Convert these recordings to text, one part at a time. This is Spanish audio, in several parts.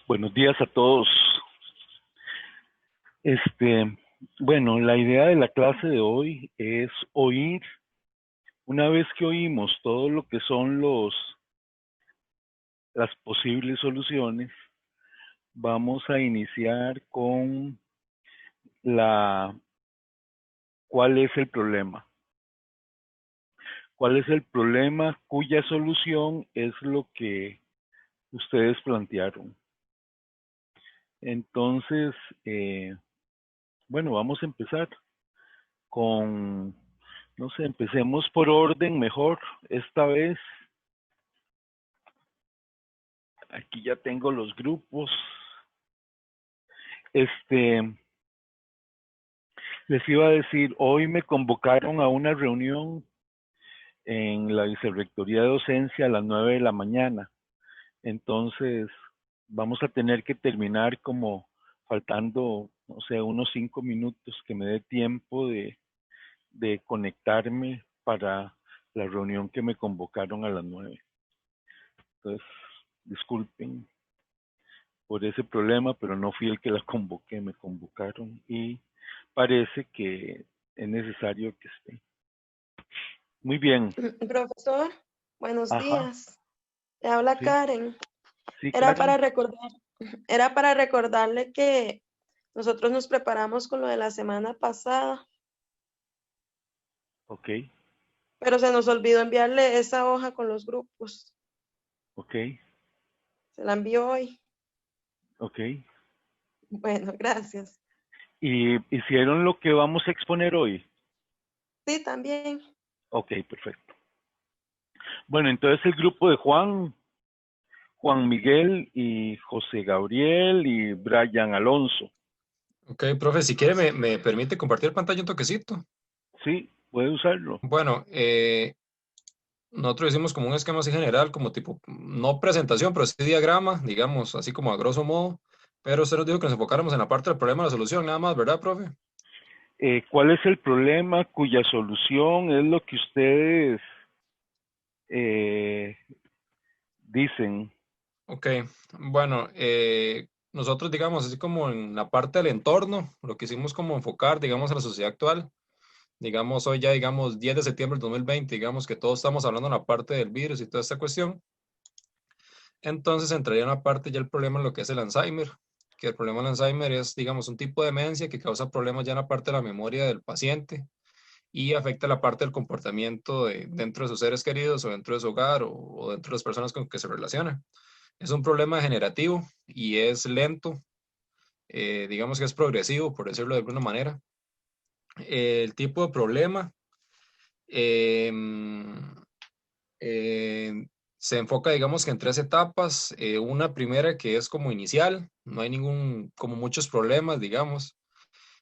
Buenos días a todos. Bueno, la idea de la clase de hoy es oír, una vez que oímos todo lo que son las posibles soluciones, vamos a iniciar con la cuál es el problema. ¿Cuál es el problema cuya solución es lo que ustedes plantearon? Entonces, bueno, vamos a empezar con, no sé, empecemos por orden mejor. Esta vez, aquí ya tengo los grupos. Este, les iba a decir, hoy me convocaron a una reunión en la Vicerrectoría de Docencia a las 9 de la mañana. Entonces, vamos a tener que terminar como faltando, no sé, unos 5 minutos que me dé tiempo de conectarme para la reunión que me convocaron a las 9. Entonces, disculpen por ese problema, pero no fui el que la convoqué, me convocaron y parece que es necesario que esté. Muy bien. Profesor, buenos Ajá, días. Le habla sí, Karen. sí, Era para Karen. recordar, era para recordarle que nosotros nos preparamos con lo de la semana pasada, Ok, pero se nos olvidó enviarle esa hoja con los grupos. ok, Se la envió hoy. ok. Bueno, gracias. ¿Y hicieron lo que vamos a exponer hoy? Sí, también. Ok, perfecto. Bueno, entonces el grupo de Juan Miguel y José Gabriel y Brian Alonso. Ok, profe, si quiere me permite compartir pantalla un toquecito. Sí, puede usarlo. Bueno, nosotros hicimos como un esquema así general, como tipo, no presentación, pero sí diagrama, digamos, así como a grosso modo. Pero usted nos dijo que nos enfocáramos en la parte del problema y la solución, nada más, ¿verdad, profe? ¿Cuál es el problema cuya solución es lo que ustedes eh, dicen? Ok, bueno, nosotros, digamos, así como en la parte del entorno, lo que hicimos como enfocar, digamos, a la sociedad actual. Digamos, hoy ya, digamos, 10 de septiembre del 2020, digamos que todos estamos hablando en la parte del virus y toda esta cuestión. Entonces entraría en una parte ya el problema en lo que es el Alzheimer, que el problema del Alzheimer es, digamos, un tipo de demencia que causa problemas ya en la parte de la memoria del paciente y afecta la parte del comportamiento dentro de sus seres queridos o dentro de su hogar o dentro de las personas con que se relaciona. Es un problema degenerativo y es lento, digamos que es progresivo, por decirlo de alguna manera. El tipo de problema eh, se enfoca, digamos que en tres etapas. Una primera que es como inicial, no hay como muchos problemas, digamos.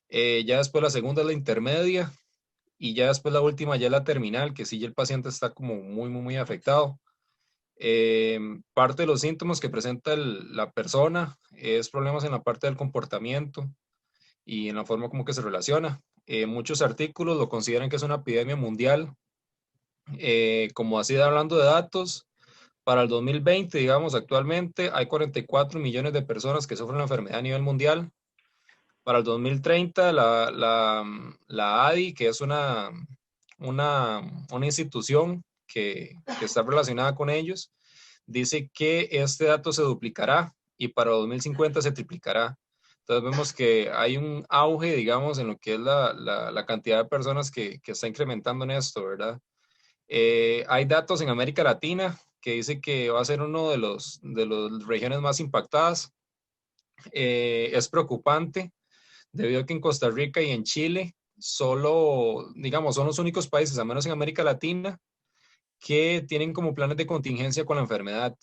Ya después la segunda es la intermedia y ya después la última ya es la terminal, que sí ya el paciente está como muy afectado. Parte de los síntomas que presenta la persona es problemas en la parte del comportamiento y en la forma como que se relaciona. Muchos artículos lo consideran que es una epidemia mundial. Como así hablando de datos, para el 2020, digamos, actualmente hay 44 millones de personas que sufren la enfermedad a nivel mundial. Para el 2030, la ADI, que es una institución que está relacionada con ellos, dice que este dato se duplicará y para 2050 se triplicará. Entonces vemos que hay un auge, digamos, en lo que es la cantidad de personas que está incrementando en esto, ¿verdad? Hay datos en América Latina que dice que va a ser uno de las regiones más impactadas. Es preocupante debido a que en Costa Rica y en Chile solo, digamos, son los únicos países, al menos en América Latina, que tienen como planes de contingencia con la enfermedad.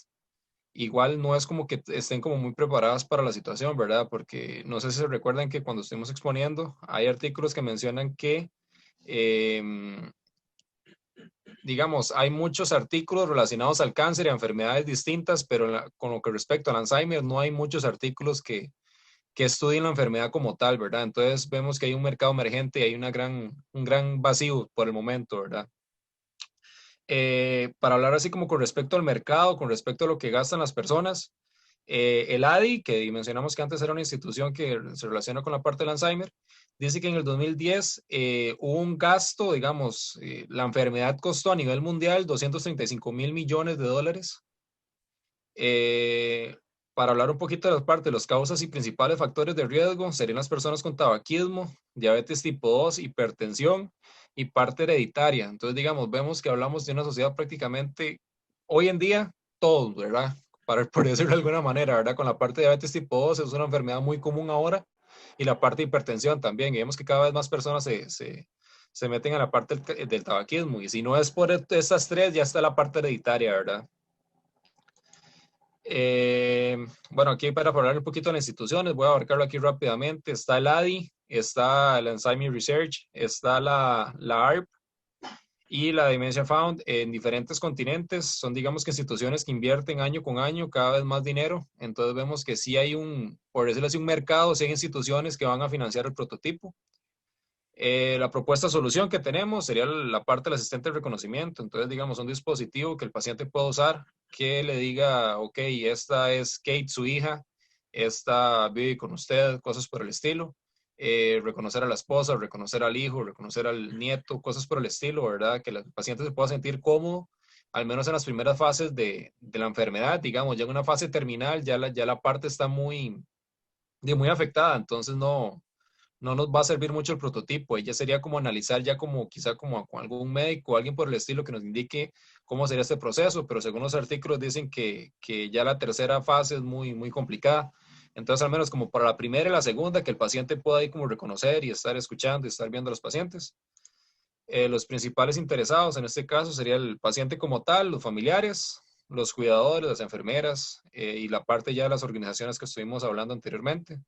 Igual no es como que estén como muy preparadas para la situación, ¿verdad? Porque no sé si se recuerdan que cuando estuvimos exponiendo, hay artículos que mencionan que eh, digamos, hay muchos artículos relacionados al cáncer y a enfermedades distintas, pero con lo que respecta al Alzheimer, no hay muchos artículos que estudien la enfermedad como tal, ¿verdad? Entonces vemos que hay un mercado emergente y hay un gran vacío por el momento, ¿verdad? Para hablar así como con respecto al mercado, con respecto a lo que gastan las personas, El ADI, que mencionamos que antes era una institución que se relaciona con la parte del Alzheimer, dice que en el 2010 hubo un gasto, digamos, la enfermedad costó a nivel mundial 235 mil millones de dólares. Para hablar un poquito de las partes, las causas y principales factores de riesgo serían las personas con tabaquismo, diabetes tipo 2, hipertensión y parte hereditaria. Entonces, digamos, vemos que hablamos de una sociedad prácticamente, hoy en día, todos, ¿verdad? Por decirlo de alguna manera, ¿verdad? Con la parte de diabetes tipo 2 es una enfermedad muy común ahora y la parte de hipertensión también. Y vemos que cada vez más personas se meten a la parte del tabaquismo. Y si no es por estas tres, ya está la parte hereditaria, ¿verdad? Bueno, aquí para hablar un poquito de las instituciones, voy a abarcarlo aquí rápidamente. Está el ADI, está el Alzheimer Research, está la ARP y la Dementia Fund en diferentes continentes. Son, digamos que instituciones que invierten año con año cada vez más dinero. Entonces vemos que sí hay por decirlo así, un mercado, sí hay instituciones que van a financiar el prototipo. La propuesta de solución que tenemos sería la parte del asistente de reconocimiento. Entonces, digamos, un dispositivo que el paciente pueda usar que le diga, ok, esta es Kate, su hija, esta vive con usted, cosas por el estilo. Reconocer a la esposa, reconocer al hijo, reconocer al nieto, cosas por el estilo, ¿verdad? Que el paciente se pueda sentir cómodo, al menos en las primeras fases de la enfermedad, digamos, ya en una fase terminal, ya la parte está muy afectada, entonces no nos va a servir mucho el prototipo. Ella sería como analizar ya como quizá como con algún médico o alguien por el estilo que nos indique cómo sería este proceso, pero según los artículos dicen que ya la tercera fase es muy complicada. Entonces, al menos como para la primera y la segunda, que el paciente pueda ahí como reconocer y estar escuchando y estar viendo a los pacientes. Los principales interesados en este caso sería el paciente como tal, los familiares, los cuidadores, las enfermeras y la parte ya de las organizaciones que estuvimos hablando anteriormente.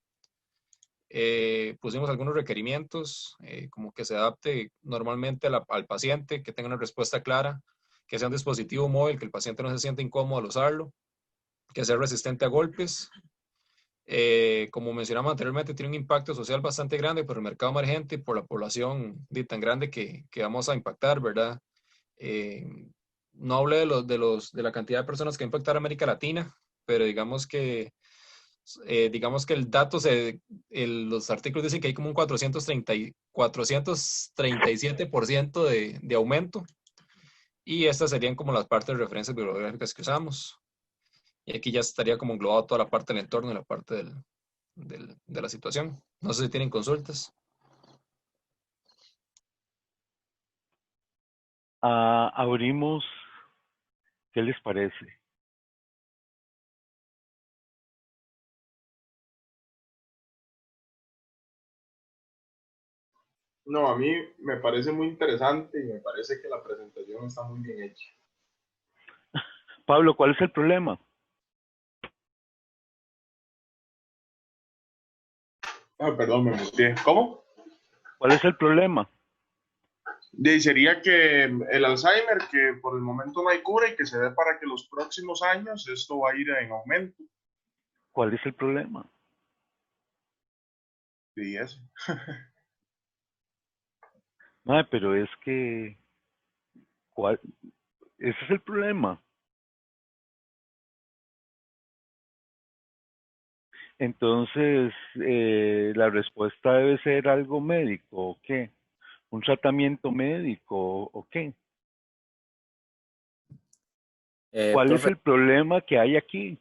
Pusimos algunos requerimientos, como que se adapte normalmente al paciente, que tenga una respuesta clara, que sea un dispositivo móvil, que el paciente no se sienta incómodo al usarlo, que sea resistente a golpes. Como mencionamos anteriormente, tiene un impacto social bastante grande por el mercado emergente y por la población tan grande que vamos a impactar, ¿verdad? Eh, no hablé de la cantidad de personas que va a impactar a América Latina, pero digamos que el dato, los artículos dicen que hay como un 437% de aumento y estas serían como las partes de referencias bibliográficas que usamos. Y aquí ya estaría como englobado toda la parte del entorno y la parte de la situación. No sé si tienen consultas. Abrimos, ¿qué les parece? No, a mí me parece muy interesante y me parece que la presentación está muy bien hecha. Pablo, ¿cuál es el problema? Ah, perdón, me muteé. ¿Cómo? ¿Cuál es el problema? Sería que el Alzheimer, que por el momento no hay cura y que se ve para que los próximos años esto va a ir en aumento. ¿Cuál es el problema? Sí, eso. Pero es que, ese es el problema. Entonces, la respuesta debe ser algo médico, ¿o qué? ¿Un tratamiento médico, o qué? ¿Cuál es Profe, el problema que hay aquí?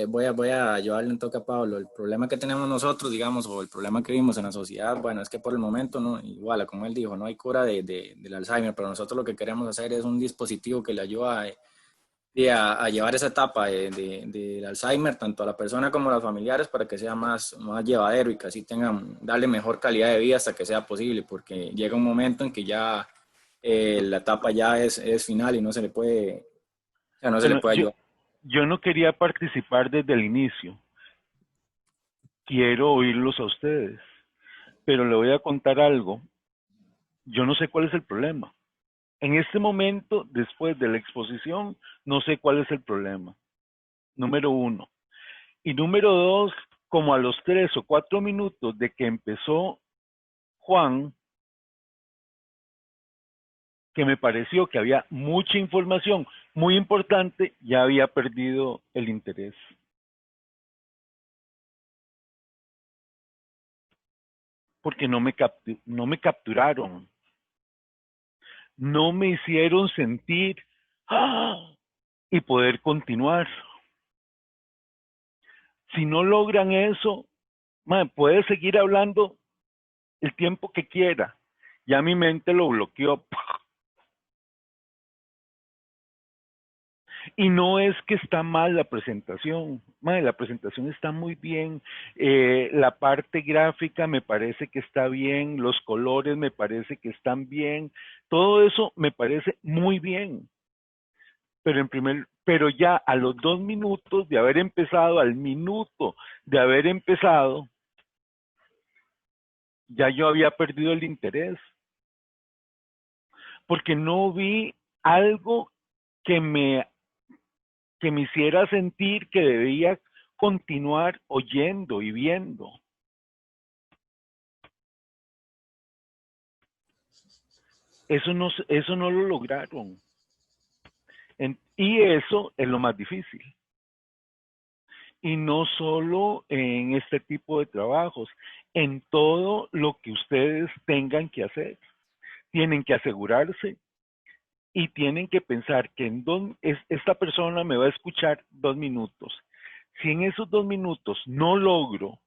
voy a llevarle un toque a Pablo. El problema que tenemos nosotros, digamos, o el problema que vimos en la sociedad, bueno, es que por el momento, no, igual, como él dijo, no hay cura del Alzheimer, pero nosotros lo que queremos hacer es un dispositivo que le ayude a llevar esa etapa del Alzheimer, tanto a la persona como a los familiares, para que sea más llevadero y que así tengan, darle mejor calidad de vida hasta que sea posible, porque llega un momento en que ya la etapa ya es final y no se le puede, o sea, no se le Bueno, puede ayudar. yo no quería participar desde el inicio. Quiero oírlos a ustedes, pero le voy a contar algo. Yo no sé cuál es el problema. En este momento, después de la exposición, no sé cuál es el problema. Número uno. Y número dos, como a los 3 o 4 minutos de que empezó Juan, que me pareció que había mucha información muy importante, ya había perdido el interés. porque no me capturaron, no me hicieron sentir y poder continuar. Si no logran eso, puede seguir hablando el tiempo que quiera. Ya mi mente lo bloqueó. Y no es que está mal la presentación. La presentación está muy bien. La parte gráfica me parece que está bien. Los colores me parece que están bien. Todo eso me parece muy bien. Pero ya a los 2 minutos de haber empezado, al minuto de haber empezado, ya yo había perdido el interés. Porque no vi algo que me hiciera sentir que debía continuar oyendo y viendo. Eso no lo lograron. Y eso es lo más difícil. Y no solo en este tipo de trabajos, en todo lo que ustedes tengan que hacer. Tienen que asegurarse y tienen que pensar que esta persona me va a escuchar 2 minutos. Si en esos 2 minutos no logro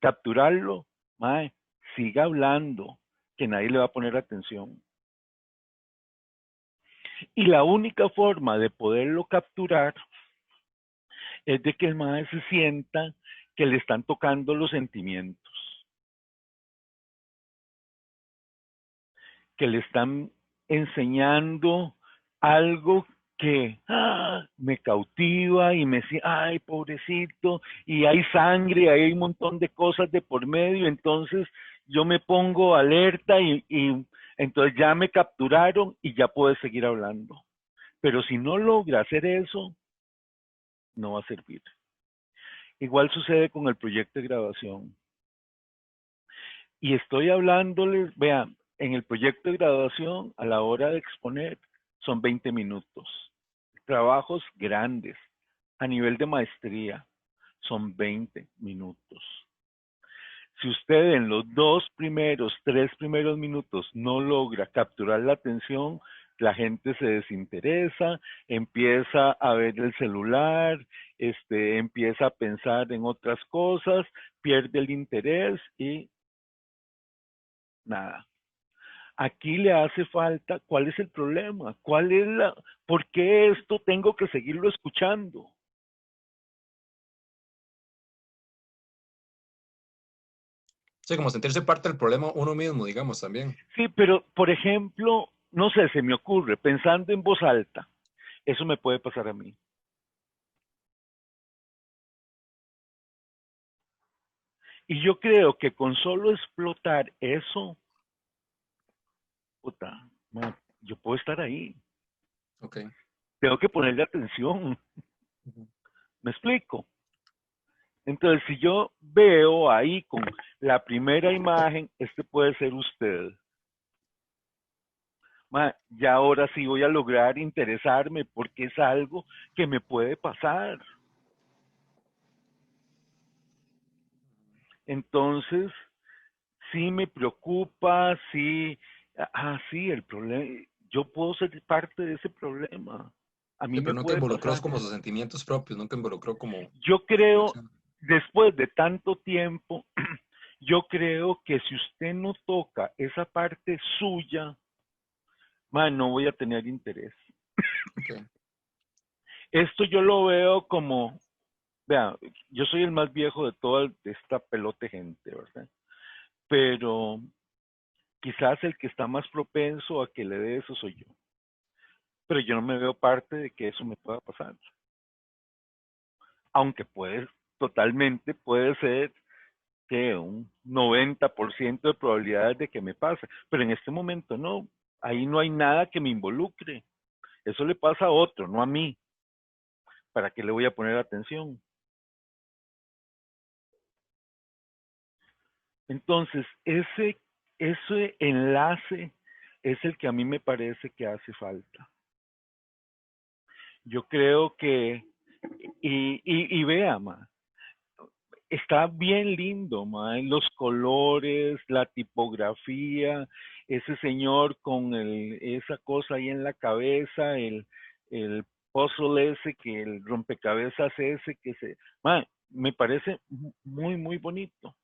capturarlo, siga hablando, que nadie le va a poner atención. Y la única forma de poderlo capturar es de que el mae se sienta que le están tocando los sentimientos, que le están enseñando algo que me cautiva y me dice, ay, pobrecito, y hay sangre, hay un montón de cosas de por medio, entonces yo me pongo alerta y entonces ya me capturaron y ya puedo seguir hablando. Pero si no logra hacer eso, no va a servir. Igual sucede con el proyecto de graduación. Y estoy hablándoles, vean, en el proyecto de graduación, a la hora de exponer, son 20 minutos. Trabajos grandes, a nivel de maestría, son 20 minutos. Si usted en los 3 primeros minutos no logra capturar la atención, la gente se desinteresa, empieza a ver el celular, empieza a pensar en otras cosas, pierde el interés y nada. Aquí le hace falta, ¿cuál es el problema? ¿Por qué esto tengo que seguirlo escuchando? Sí, como sentirse parte del problema uno mismo, digamos, también. Sí, pero, por ejemplo, no sé, se me ocurre, pensando en voz alta, eso me puede pasar a mí. Y yo creo que con solo explotar eso, yo puedo estar ahí. Okay. Tengo que ponerle atención. ¿Me explico? Entonces, si yo veo ahí con la primera imagen, puede ser usted. Ya ahora sí voy a lograr interesarme porque es algo que me puede pasar. Entonces, sí me preocupa, sí, sí, el problema, yo puedo ser parte de ese problema. A mí Sí, me pero nunca puede involucró pasar. como sus sentimientos propios, nunca involucró como... Yo creo, después de tanto tiempo, yo creo que si usted no toca esa parte suya, no voy a tener interés. Okay. Esto yo lo veo como, vea, yo soy el más viejo de toda esta pelote gente, ¿verdad? Pero quizás el que está más propenso a que le dé eso soy yo. Pero yo no me veo parte de que eso me pueda pasar. Aunque totalmente puede ser que un 90% de probabilidades de que me pase. Pero en este momento no. Ahí no hay nada que me involucre. Eso le pasa a otro, no a mí. ¿Para qué le voy a poner atención? Entonces, ese enlace es el que a mí me parece que hace falta. Yo creo que, y vea, está bien lindo, mae, los colores, la tipografía, ese señor con esa cosa ahí en la cabeza, el puzzle ese, que el rompecabezas ese, mae, me parece muy, muy bonito.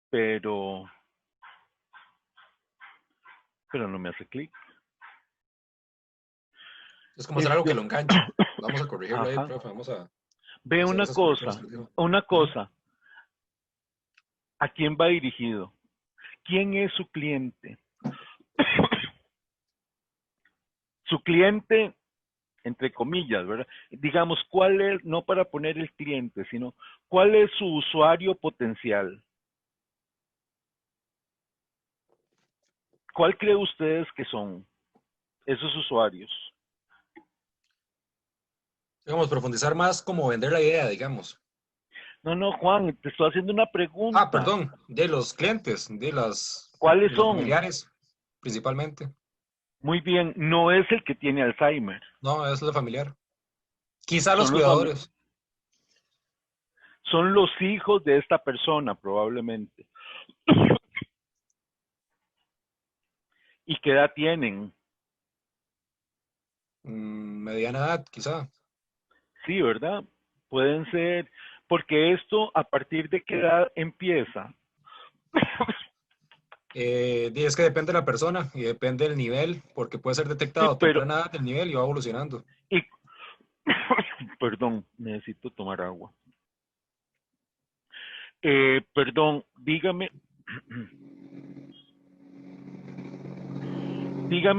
Pero no me hace clic. Es como hacer algo que lo enganche. Vamos a corregirlo ahí, Ajá. profe. Vamos a Ve hacer una esas correcciones que dijo. cosa. ¿A quién va dirigido? ¿Quién es su cliente? Su cliente, entre comillas, ¿verdad? Digamos, ¿cuál es, no para poner el cliente, sino cuál es su usuario potencial? ¿Cuál cree ustedes que son esos usuarios? Digamos, profundizar más como vender la idea, digamos. No, Juan, te estoy haciendo una pregunta. Perdón, de los clientes, ¿Cuáles de los son? familiares, principalmente. Muy bien, no es el que tiene Alzheimer. No, es lo familiar. Quizá los Son los cuidadores. Son los hijos de esta persona, probablemente. ¿Y qué edad tienen? Mediana edad, quizá. Sí, ¿verdad? Pueden ser, porque esto, ¿a partir de qué edad empieza? Es que depende de la persona y depende del nivel, porque puede ser detectado Sí, a temprana edad del nivel y va evolucionando. y, perdón, necesito tomar agua. Perdón, dígame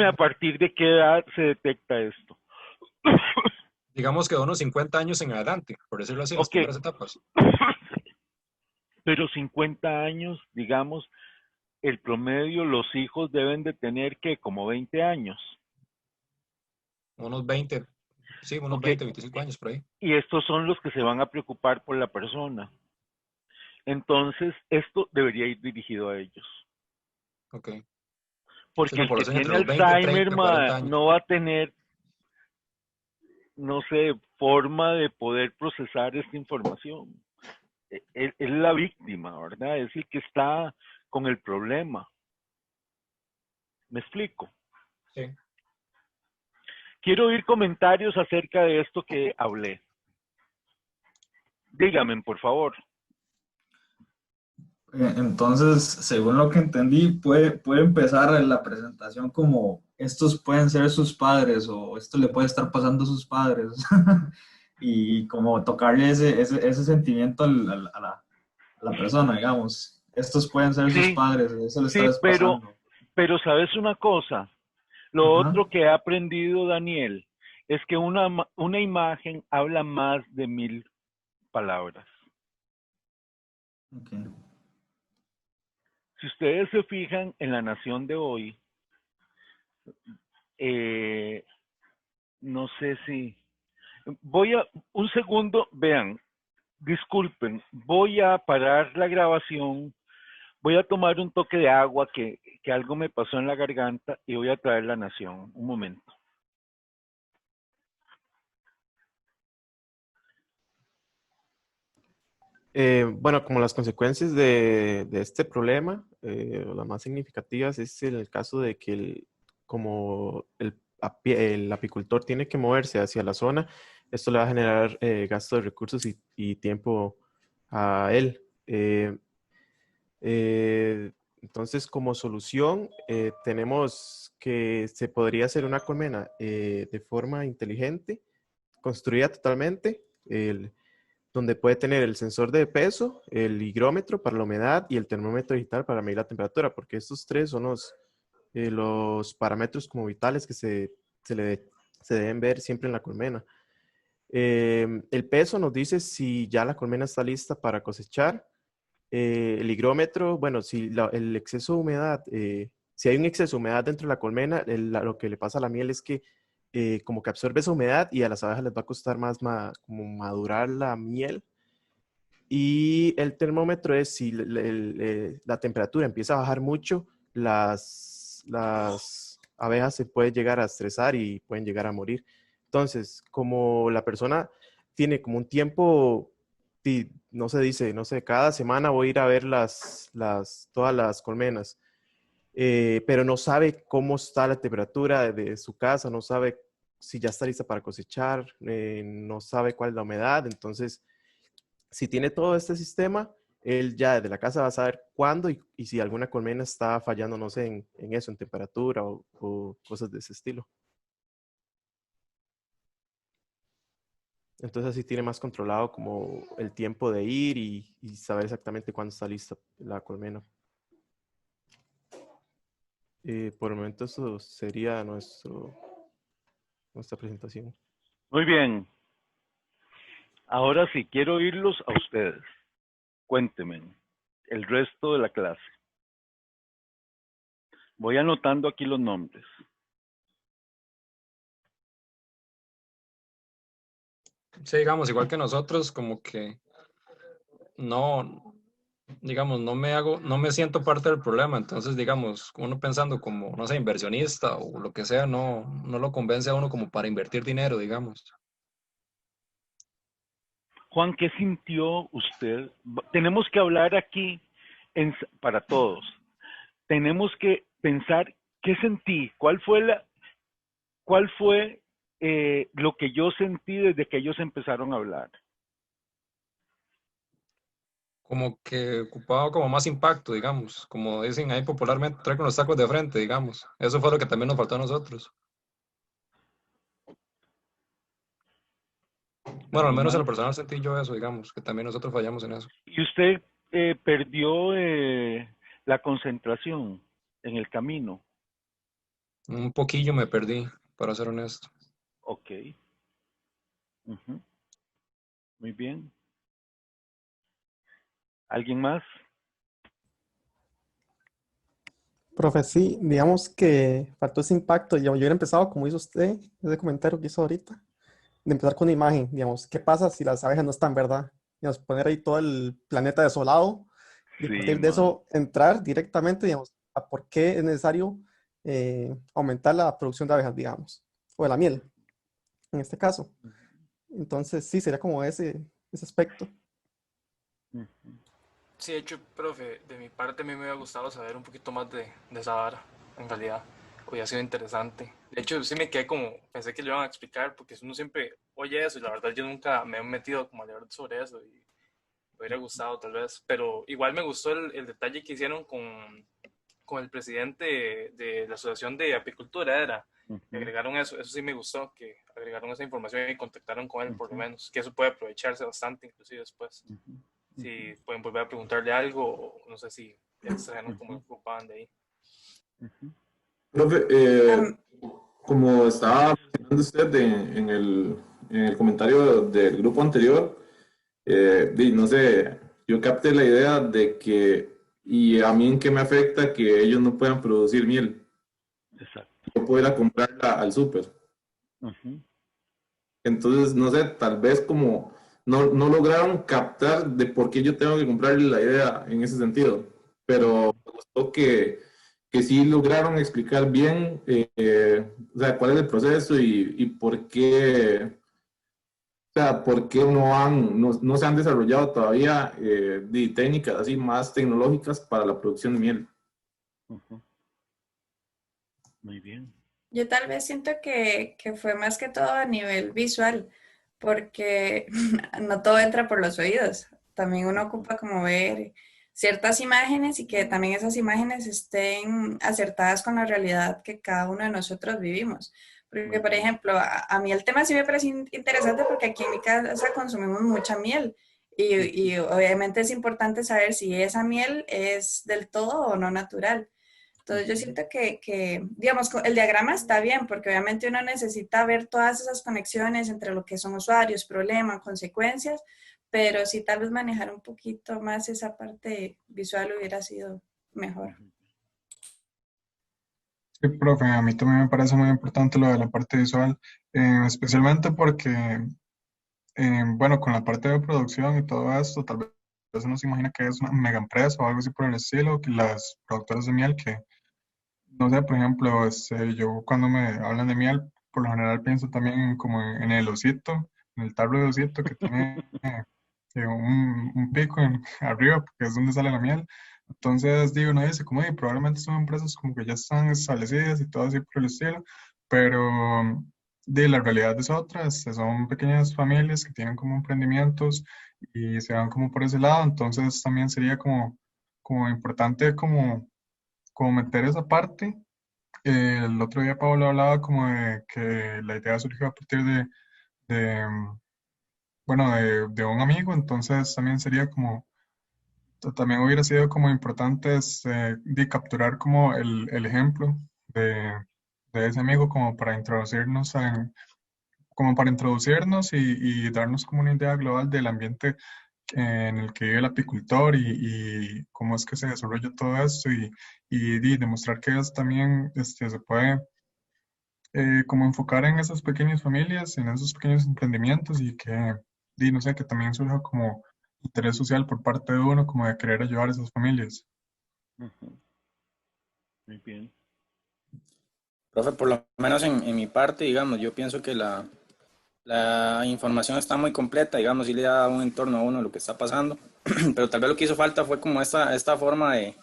a partir de qué edad se detecta esto. Digamos que de unos 50 años en adelante, por decirlo así, las Ok. primeras etapas. Pero 50 años, digamos, el promedio, los hijos deben de tener que como 20 años. Unos 20, sí, unos Ok. 20, 25 años por ahí. Y estos son los que se van a preocupar por la persona. Entonces, esto debería ir dirigido a ellos. Ok. Es Porque una el que población entre tiene los 20, Alzheimer, 30, 40 años. no va a tener, no sé, forma de poder procesar esta información. Es la víctima, ¿verdad? Es el que está con el problema. ¿Me explico? Sí. Quiero oír comentarios acerca de esto que hablé. Díganme, por favor. Entonces, según lo que entendí, puede empezar la presentación como estos pueden ser sus padres o esto le puede estar pasando a sus padres y como tocarle ese sentimiento a la persona, digamos. Estos pueden ser sus Sí, padres, eso le sí, está pasando. pero ¿sabes una cosa? Lo Ajá. otro que he aprendido, Daniel, es que una imagen habla más de 1000 palabras. Okay. Si ustedes se fijan en la nación de hoy, no sé si... un segundo, vean, disculpen, voy a parar la grabación, voy a tomar un toque de agua que algo me pasó en la garganta y voy a traer la nación. Un momento. Bueno, como las consecuencias de este problema, las más significativas es el caso de que como el apicultor tiene que moverse hacia la zona, esto le va a generar gasto de recursos y tiempo a él. Entonces, como solución, tenemos que se podría hacer una colmena de forma inteligente, construida totalmente, donde puede tener el sensor de peso, el higrómetro para la humedad y el termómetro digital para medir la temperatura, porque estos tres son los parámetros como vitales que se deben ver siempre en la colmena. El peso nos dice si ya la colmena está lista para cosechar. El higrómetro, bueno, si el exceso de humedad, si hay un exceso de humedad dentro de la colmena, lo que le pasa a la miel es que como que absorbe esa humedad y a las abejas les va a costar más como madurar la miel. Y el termómetro es si la temperatura empieza a bajar mucho, las abejas se pueden llegar a estresar y pueden llegar a morir. Entonces, como la persona tiene como un tiempo, no se dice, no sé, cada semana voy a ir a ver todas las colmenas, pero no sabe cómo está la temperatura de su casa, no sabe si ya está lista para cosechar, no sabe cuál es la humedad. Entonces, si tiene todo este sistema, él ya desde la casa va a saber cuándo y si alguna colmena está fallando, no sé, en eso, en temperatura o cosas de ese estilo. Entonces así tiene más controlado como el tiempo de ir y saber exactamente cuándo está lista la colmena. Por el momento eso sería nuestra presentación. Muy bien. Ahora sí, quiero oírlos a ustedes. Cuéntenme el resto de la clase. Voy anotando aquí los nombres. Sí, digamos, igual que nosotros, como que no, digamos, no me siento parte del problema. Entonces, digamos, uno pensando como, no sé, inversionista o lo que sea, no lo convence a uno como para invertir dinero, digamos. Juan, ¿qué sintió usted? Tenemos que hablar aquí para todos. Tenemos que pensar qué sentí, cuál fue lo que yo sentí desde que ellos empezaron a hablar. Como que ocupaba como más impacto, digamos, como dicen ahí popularmente, trae con los tacos de frente, digamos. Eso fue lo que también nos faltó a nosotros. Bueno, al menos en lo personal sentí yo eso, digamos, que también nosotros fallamos en eso. ¿Y usted perdió la concentración en el camino? Un poquillo me perdí, para ser honesto. Ok. Muy bien. ¿Alguien más? Profe, sí, digamos que faltó ese impacto. Yo hubiera empezado, como hizo usted, ese comentario que hizo ahorita, de empezar con una imagen, digamos, ¿qué pasa si las abejas no están, verdad? Digamos, poner ahí todo el planeta desolado y a Sí, partir de eso entrar directamente, digamos, a por qué es necesario aumentar la producción de abejas, digamos, o de la miel, en este caso. Entonces, sí, sería como ese aspecto. Sí, de hecho, profe, de mi parte a mí me hubiera gustado saber un poquito más de esa vara, en realidad. Hubiera sido interesante. De hecho, sí me quedé como, pensé que le iban a explicar, porque uno siempre oye eso y la verdad yo nunca me he metido como a leer sobre eso y me hubiera gustado tal vez. Pero igual me gustó el detalle que hicieron con el presidente de la Asociación de Apicultura, era. Agregaron eso sí me gustó, que agregaron esa información y contactaron con él por lo menos, que eso puede aprovecharse bastante inclusive después. Si pueden volver a preguntarle algo, o no sé si ya se como ocupaban de ahí. Profe, como estaba mencionando usted en el comentario del grupo anterior, no sé, yo capté la idea de que, y a mí en qué me afecta que ellos no puedan producir miel. Exacto. Yo puedo ir a comprarla al súper. Entonces, no sé, tal vez como no lograron captar de por qué yo tengo que comprarle la idea en ese sentido, pero me gustó que sí lograron explicar bien o sea, cuál es el proceso y por qué, o sea, por qué no se han desarrollado todavía técnicas así más tecnológicas para la producción de miel. Muy bien. Yo tal vez siento que fue más que todo a nivel visual, porque no todo entra por los oídos. También uno ocupa como ver ciertas imágenes y que también esas imágenes estén acertadas con la realidad que cada uno de nosotros vivimos. Porque, por ejemplo, a mí el tema sí me parece interesante porque aquí en mi casa consumimos mucha miel y obviamente es importante saber si esa miel es del todo o no natural. Entonces yo siento que, digamos, el diagrama está bien porque obviamente uno necesita ver todas esas conexiones entre lo que son usuarios, problemas, consecuencias, pero sí tal vez manejar un poquito más esa parte visual hubiera sido mejor. Sí, profe, a mí también me parece muy importante lo de la parte visual, especialmente porque, bueno, con la parte de producción y todo esto, tal vez uno se imagina que es una mega empresa o algo así por el estilo, que las productoras de miel que no sé, por ejemplo, yo cuando me hablan de miel, por lo general pienso también como en el osito, el tarro de osito que tiene un pico arriba, que es donde sale la miel. Entonces, digo, uno dice, como, probablemente son empresas como que ya están establecidas y todo así por el estilo, pero la realidad es otra, son pequeñas familias que tienen como emprendimientos y se van como por ese lado, entonces también sería como importante como meter esa parte. El otro día Pablo hablaba como de que la idea surgió a partir de, bueno, de un amigo, entonces también sería como, también hubiera sido como importante de capturar como el ejemplo de, de ese amigo como para introducirnos y darnos como una idea global del ambiente en el que vive el apicultor y cómo es que se desarrolla todo esto y demostrar que es también se puede como enfocar en esas pequeñas familias, en esos pequeños emprendimientos y que, no sé, que también surja como interés social por parte de uno, como de querer ayudar a esas familias. Ujú. Muy bien. Profe, por lo menos en mi parte, digamos, yo pienso que la información está muy completa, digamos, y le da un entorno a uno lo que está pasando, pero tal vez lo que hizo falta fue como esta forma de,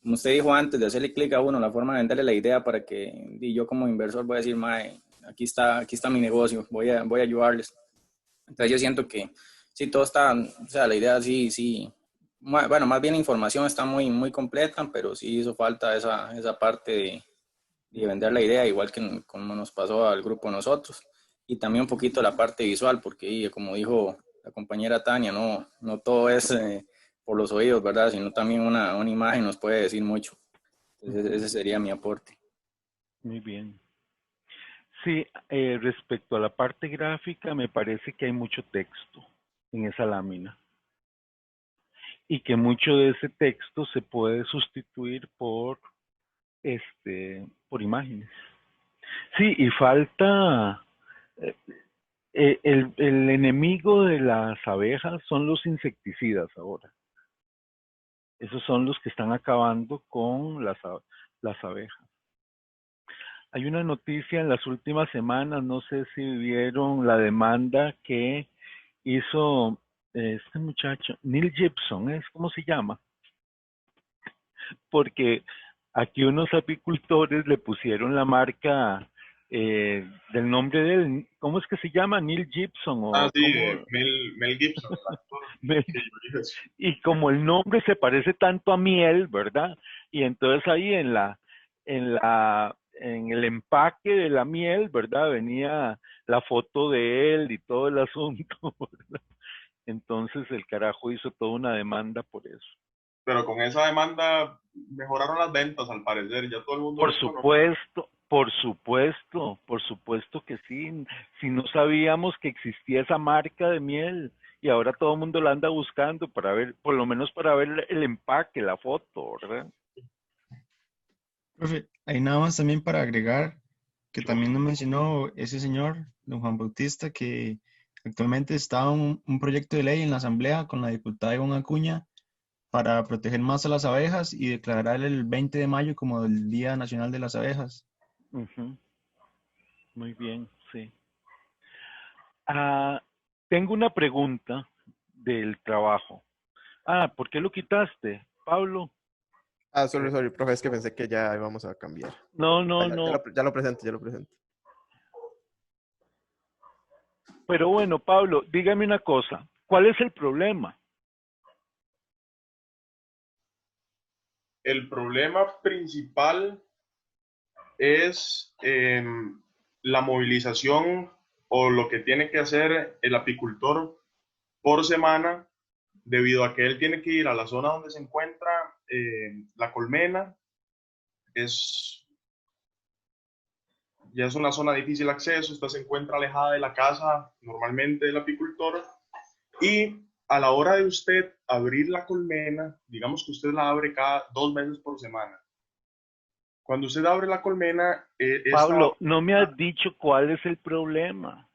como usted dijo antes, de hacerle clic a uno, la forma de venderle la idea para que yo como inversor voy a decir, mae, aquí está mi negocio, voy a ayudarles. Entonces yo siento que sí, todo está, o sea, la idea sí, bueno, más bien la información está muy completa, pero sí hizo falta esa parte de vender la idea, igual que como nos pasó al grupo nosotros. Y también un poquito la parte visual, porque como dijo la compañera Tania, no todo es por los oídos, ¿verdad? Sino también una imagen nos puede decir mucho. Entonces ese sería mi aporte. Muy bien. Sí, respecto a la parte gráfica, me parece que hay mucho texto en esa lámina y que mucho de ese texto se puede sustituir por imágenes. Sí, y falta eh, el enemigo de las abejas son los insecticidas ahora. Esos son los que están acabando con las abejas. Hay una noticia en las últimas semanas, no sé si vieron la demanda que hizo este muchacho, Neil Gibson, ¿cómo se llama? Porque aquí unos apicultores le pusieron la marca del nombre de él, ¿cómo es que se llama? Neil Gibson o Sí, cómo. Mel Gibson, el actor. Y como el nombre se parece tanto a miel, ¿verdad? Y entonces ahí en el empaque de la miel, ¿verdad? Venía la foto de él y todo el asunto, ¿verdad? Entonces el carajo hizo toda una demanda por eso. Pero con esa demanda mejoraron las ventas, al parecer, ya todo el mundo Por los conoce. supuesto que sí. Si no sabíamos que existía esa marca de miel y ahora todo el mundo la anda buscando para ver, por lo menos para ver el empaque, la foto, ¿verdad? Profe, hay nada más también para agregar que también nos mencionó ese señor, don Juan Bautista, que actualmente está un proyecto de ley en la Asamblea con la diputada Ivonne Acuña para proteger más a las abejas y declarar el 20 de mayo como el Día Nacional de las Abejas. Ujú. Muy bien, sí. Tengo una pregunta del trabajo. ¿Por qué lo quitaste, Pablo? Sorry, profe, es que pensé que ya íbamos a cambiar. No. Ya lo presento. Pero bueno, Pablo, dígame una cosa. ¿Cuál es el problema? El problema principal es la movilización o lo que tiene que hacer el apicultor por semana, debido a que él tiene que ir a la zona donde se encuentra la colmena. Ya es una zona de difícil acceso, esta se encuentra alejada de la casa normalmente del apicultor, y a la hora de usted abrir la colmena, digamos que usted la abre cada 2 veces por semana. Cuando usted abre la colmena, Pablo, no me has dicho cuál es el problema.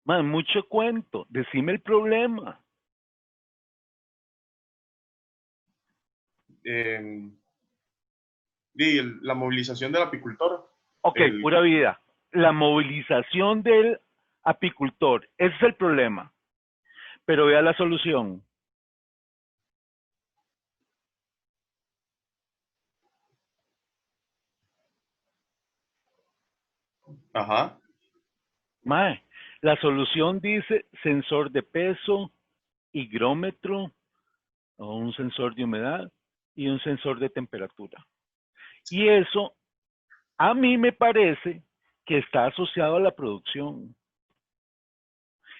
Man, mucho cuento. Decime el problema. La movilización del apicultor. Ok, pura vida. La movilización del apicultor. Ese es el problema. Pero vea la solución. Ajá. Mae, la solución dice sensor de peso, higrómetro, o un sensor de humedad y un sensor de temperatura. Y eso a mí me parece que está asociado a la producción,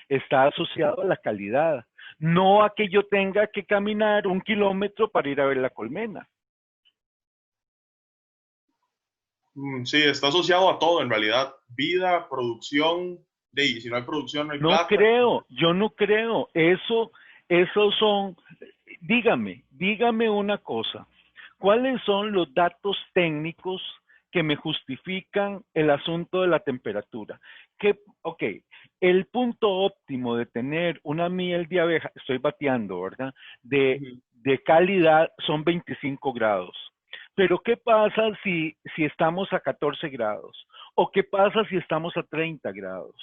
está asociado a la calidad, no a que yo tenga que caminar 1 kilómetro para ir a ver la colmena. Sí, está asociado a todo en realidad. Vida, producción, y si no hay producción no hay No plata. creo, yo no creo. Esos son, dígame una cosa. ¿Cuáles son los datos técnicos que me justifican el asunto de la temperatura? Ok, el punto óptimo de tener una miel de abeja, estoy bateando, ¿verdad? De calidad son 25 grados. Pero ¿qué pasa si estamos a 14 grados? ¿O qué pasa si estamos a 30 grados?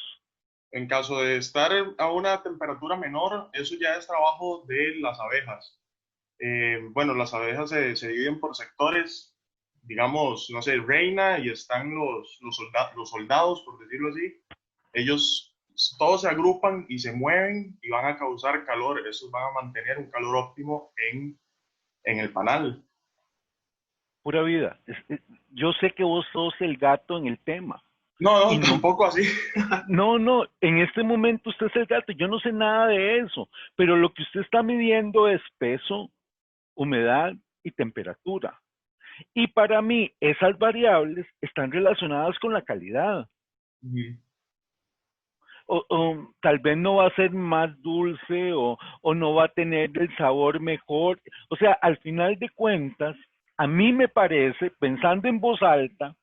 En caso de estar a una temperatura menor, eso ya es trabajo de las abejas. Bueno, las abejas se dividen por sectores, digamos, no sé, reina, y están los soldados, por decirlo así. Ellos todos se agrupan y se mueven y van a causar calor. Esos van a mantener un calor óptimo en el panal. Pura vida. Yo sé que vos sos el gato en el tema. No, tampoco así. No, en este momento usted es el gato. Yo no sé nada de eso, pero lo que usted está midiendo es peso, humedad y temperatura. Y para mí, esas variables están relacionadas con la calidad. O tal vez no va a ser más dulce o no va a tener el sabor mejor. O sea, al final de cuentas, a mí me parece, pensando en voz alta,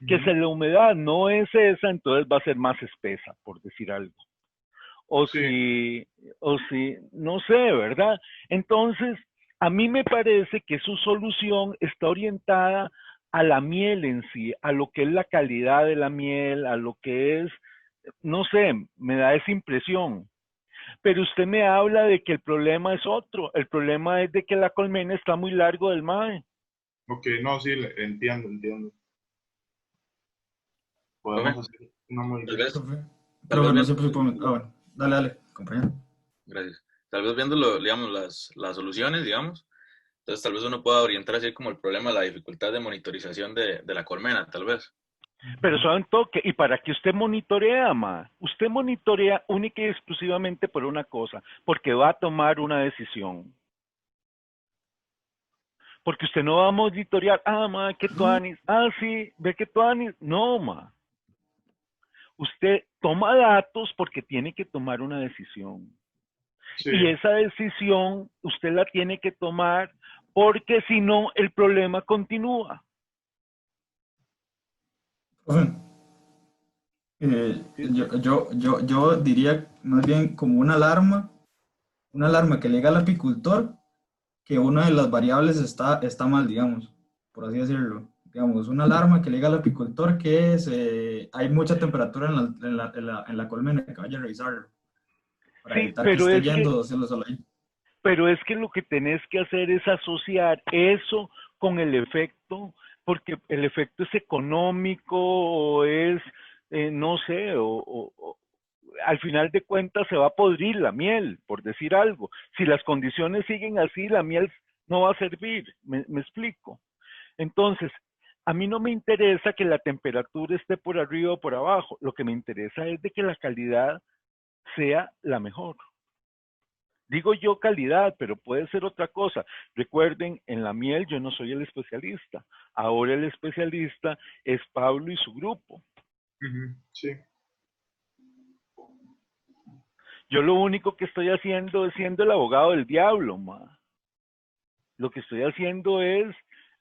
que si la humedad no es esa, entonces va a ser más espesa, por decir algo. O si, no sé, ¿verdad? Entonces, a mí me parece que su solución está orientada a la miel en sí, a lo que es la calidad de la miel, a lo que es, no sé, me da esa impresión. Pero usted me habla de que el problema es otro. El problema es de que la colmena está muy largo del mae. Ok, no, sí, entiendo. Podemos hacer una modificación. Profe, no se preocupe. Bueno, dale, compañero. Gracias. Tal vez viendo, digamos, las soluciones, digamos, entonces tal vez uno pueda orientar así como el problema de la dificultad de monitorización de la colmena, tal vez. Pero solo un toque, y para que usted monitorea, ma, usted monitorea única y exclusivamente por una cosa, porque va a tomar una decisión. Porque usted no va a monitorear, ma, que tuanis, sí, ve que tuanis, no, ma. Usted toma datos porque tiene que tomar una decisión. Sí. Y esa decisión usted la tiene que tomar porque si no, el problema continúa. Yo diría más bien como una alarma que le diga al apicultor que una de las variables está mal, digamos, por así decirlo. Digamos, una alarma que le diga al apicultor que hay mucha temperatura en la colmena, que vaya a revisarlo. Para evitar que esté yendo haciendo solo ahí. Pero es que lo que tenés que hacer es asociar eso con el efecto, porque el efecto es económico o es, no sé, o al final de cuentas se va a podrir la miel, por decir algo. Si las condiciones siguen así, la miel no va a servir, me explico. Entonces, a mí no me interesa que la temperatura esté por arriba o por abajo, lo que me interesa es de que la calidad sea la mejor. Digo yo calidad, pero puede ser otra cosa. Recuerden, en la miel yo no soy el especialista. Ahora el especialista es Pablo y su grupo. Sí. Yo lo único que estoy haciendo es siendo el abogado del diablo, ma. Lo que estoy haciendo es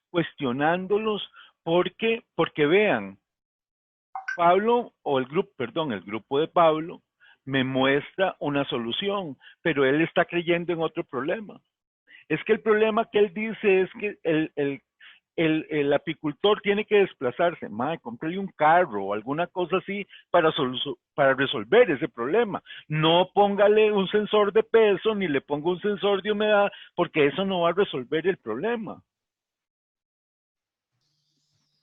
cuestionándolos porque vean, Pablo, o el grupo de Pablo, me muestra una solución, pero él está creyendo en otro problema. Es que el problema que él dice es que el apicultor tiene que desplazarse, mae, cómprele un carro o alguna cosa así para resolver ese problema. No póngale un sensor de peso ni le ponga un sensor de humedad, porque eso no va a resolver el problema.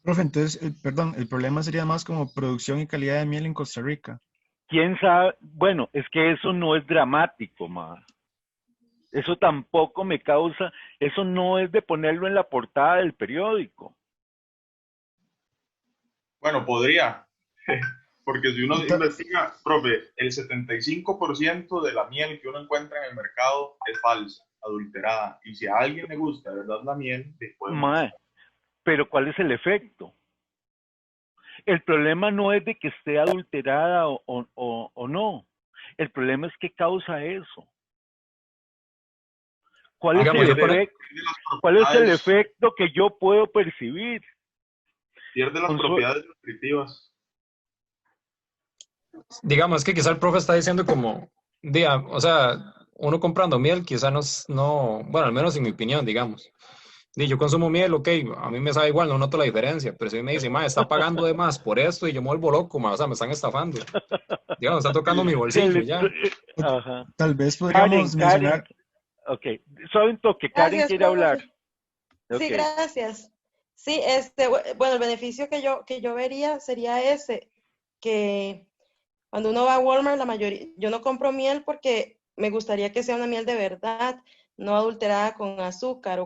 Profe, entonces, perdón, el problema sería más como producción y calidad de miel en Costa Rica. ¿Quién sabe? Bueno, es que eso no es dramático, mae. Eso tampoco me causa, eso no es de ponerlo en la portada del periódico. Bueno, podría, porque si uno investiga, profe, el 75% de la miel que uno encuentra en el mercado es falsa, adulterada. Y si a alguien le gusta de verdad la miel, después... Mae, pero ¿cuál es el efecto? El problema no es de que esté adulterada o no. El problema es que causa eso. ¿Cuál es el efecto que yo puedo percibir? Pierde las propiedades nutritivas. Digamos, es que quizá el profe está diciendo como, o sea, uno comprando miel quizá no, bueno, al menos en mi opinión, digamos. Yo consumo miel, ok, a mí me sabe igual, no noto la diferencia, pero si me dice, ma, está pagando de más por esto y yo me vuelvo loco, ma, o sea, me están estafando. Digamos, está tocando mi bolsillo ya. Ajá. Tal vez podríamos mencionar... Ok, solo un toque, Karen quiere hablar. Sí, gracias. Sí, bueno, el beneficio que yo vería sería ese, que cuando uno va a Walmart, la mayoría, yo no compro miel porque me gustaría que sea una miel de verdad, no adulterada con azúcar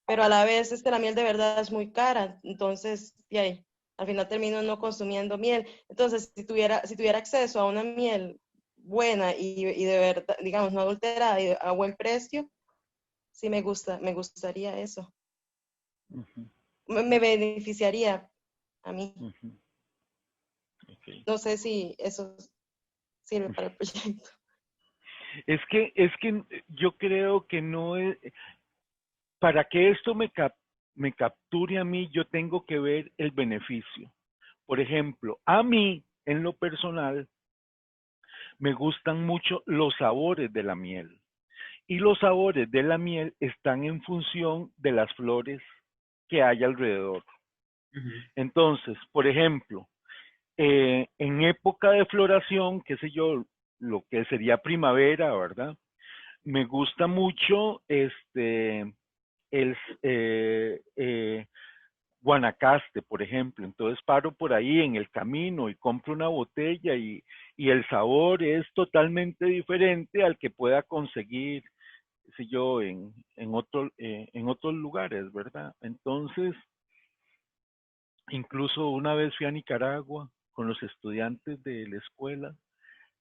pero a la vez la miel de verdad es muy cara, entonces, y ahí, al final termino no consumiendo miel. Entonces, si tuviera acceso a una miel buena y de verdad, digamos, no adulterada y a buen precio, sí me gustaría eso. Me beneficiaría a mí. No sé si eso sirve para el proyecto. Es que yo creo que no es, para que esto me capture a mí, yo tengo que ver el beneficio. Por ejemplo, a mí, en lo personal, me gustan mucho los sabores de la miel. Y los sabores de la miel están en función de las flores que hay alrededor. Entonces, por ejemplo, en época de floración, qué sé yo, lo que sería primavera, ¿verdad? Me gusta mucho Guanacaste, por ejemplo. Entonces paro por ahí en el camino y compro una botella y el sabor es totalmente diferente al que pueda conseguir, qué sé yo, en otros lugares, ¿verdad? Entonces, incluso una vez fui a Nicaragua con los estudiantes de la escuela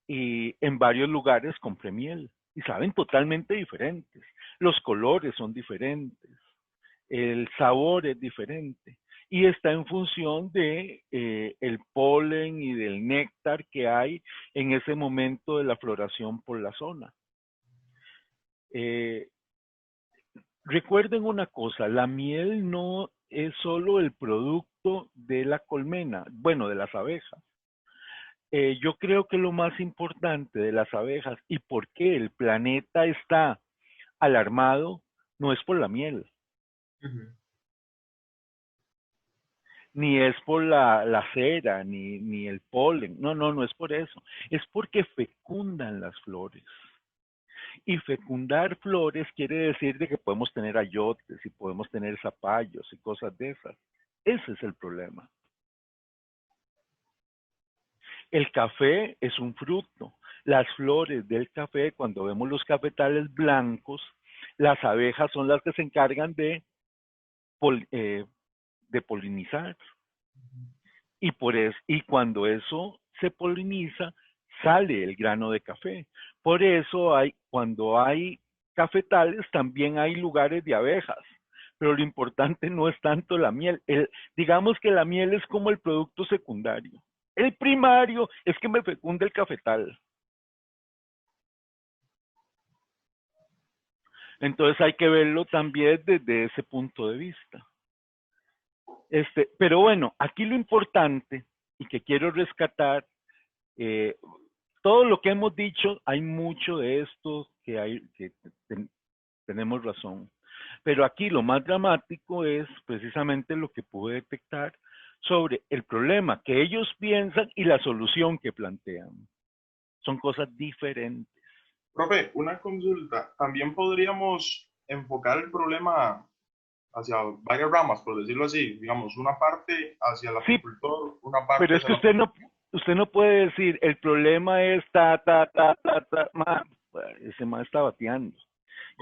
y en varios lugares compré miel y saben totalmente diferentes. Los colores son diferentes, el sabor es diferente y está en función de el polen y del néctar que hay en ese momento de la floración por la zona. Recuerden una cosa, la miel no es solo el producto de la colmena, bueno, de las abejas. Yo creo que lo más importante de las abejas y por qué el planeta está alarmado no es por la miel, ni es por la cera, ni el polen. No es por eso. Es porque fecundan las flores. Y fecundar flores quiere decir de que podemos tener ayotes y podemos tener zapallos y cosas de esas. Ese es el problema. El café es un fruto. Las flores del café, cuando vemos los cafetales blancos, las abejas son las que se encargan de polinizar. Y cuando eso se poliniza, sale el grano de café. Por eso cuando hay cafetales, también hay lugares de abejas. Pero lo importante no es tanto la miel. Digamos que la miel es como el producto secundario. El primario es que me fecunde el cafetal. Entonces hay que verlo también desde ese punto de vista. Pero bueno, aquí lo importante y que quiero rescatar, todo lo que hemos dicho, hay mucho de esto que tenemos razón. Pero aquí lo más dramático es precisamente lo que pude detectar sobre el problema que ellos piensan y la solución que plantean. Son cosas diferentes. Profe, una consulta. También podríamos enfocar el problema hacia varias ramas, por decirlo así. Digamos, una parte hacia el apicultor, una parte pero es hacia que usted no puede decir, el problema es ese ma está bateando.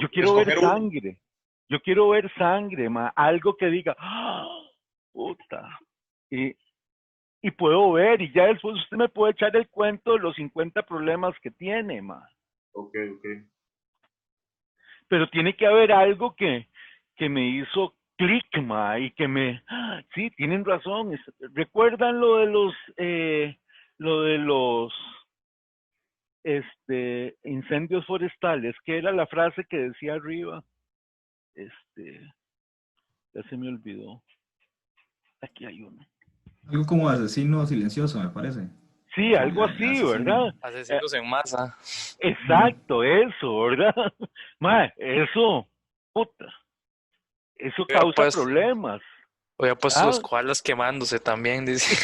Yo quiero ver sangre. Yo quiero ver sangre, ma. Algo que diga, ¡ah, puta! Y puedo ver, y ya después usted me puede echar el cuento de los 50 problemas que tiene, ma. Ok. Pero tiene que haber algo que me hizo clic, ma, y que sí, tienen razón. ¿Recuerdan lo de los incendios forestales? ¿Qué era la frase que decía arriba? Ya se me olvidó. Aquí hay uno. Algo como asesino silencioso, me parece. Sí, algo así, ¿verdad? Asesinos en masa. Exacto, eso, ¿verdad? Ma, eso, puta, eso causa problemas. Hoy ha puesto los koalas quemándose también, dice.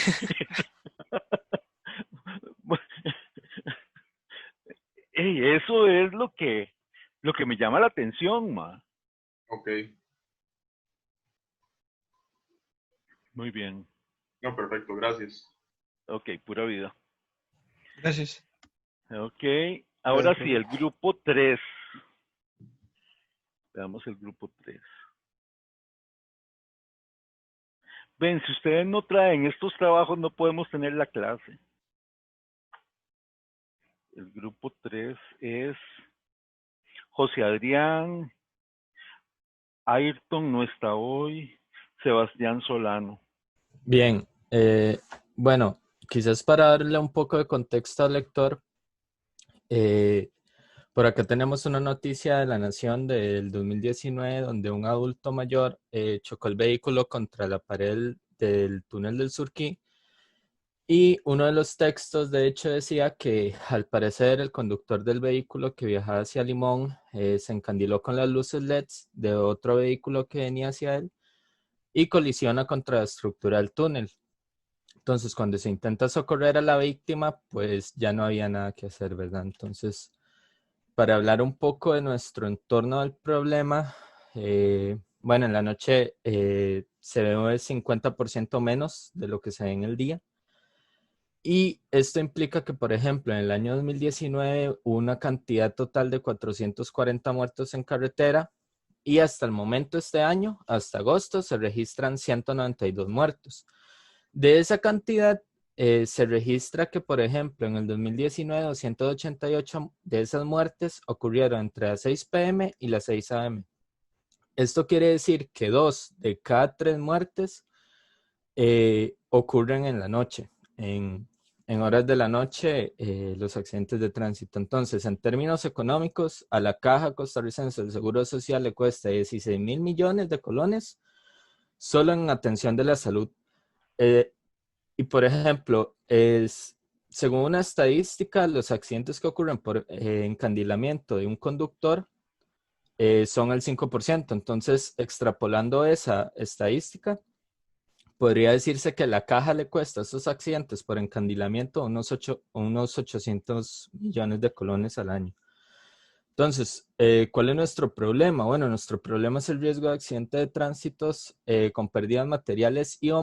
Eso es lo que me llama la atención, ma. Ok. Muy bien. No, perfecto, gracias. Ok, pura vida. Gracias. Ok, ahora sí, el grupo 3. Veamos el grupo 3. Ven, si ustedes no traen estos trabajos, no podemos tener la clase. El grupo 3 es José Adrián, Ayrton no está hoy, Sebastián Solano. Bien, bueno, quizás para darle un poco de contexto al lector, por acá tenemos una noticia de La Nación del 2019 donde un adulto mayor chocó el vehículo contra la pared del túnel del Surquí. Y uno de los textos, de hecho, decía que al parecer el conductor del vehículo que viajaba hacia Limón se encandiló con las luces LEDs de otro vehículo que venía hacia él y colisiona contra la estructura del túnel. Entonces, cuando se intenta socorrer a la víctima, pues ya no había nada que hacer, ¿verdad? Entonces, para hablar un poco de nuestro entorno del problema, bueno, en la noche se ve el 50% menos de lo que se ve en el día. Y esto implica que, por ejemplo, en el año 2019 hubo una cantidad total de 440 muertos en carretera y hasta el momento este año, hasta agosto, se registran 192 muertos. De esa cantidad, se registra que, por ejemplo, en el 2019, 288 de esas muertes ocurrieron entre las 6 p.m. y las 6 a.m. Esto quiere decir que 2 de cada 3 muertes ocurren en la noche, en horas de la noche, los accidentes de tránsito. Entonces, en términos económicos, a la Caja Costarricense del Seguro Social le cuesta 16.000 millones de colones solo en atención de la salud. Y, por ejemplo, según una estadística, los accidentes que ocurren por encandilamiento de un conductor son el 5%. Entonces, extrapolando esa estadística, podría decirse que la Caja le cuesta a estos accidentes por encandilamiento unos 800 millones de colones al año. Entonces, ¿cuál es nuestro problema? Bueno, nuestro problema es el riesgo de accidente de tránsitos con pérdidas materiales y o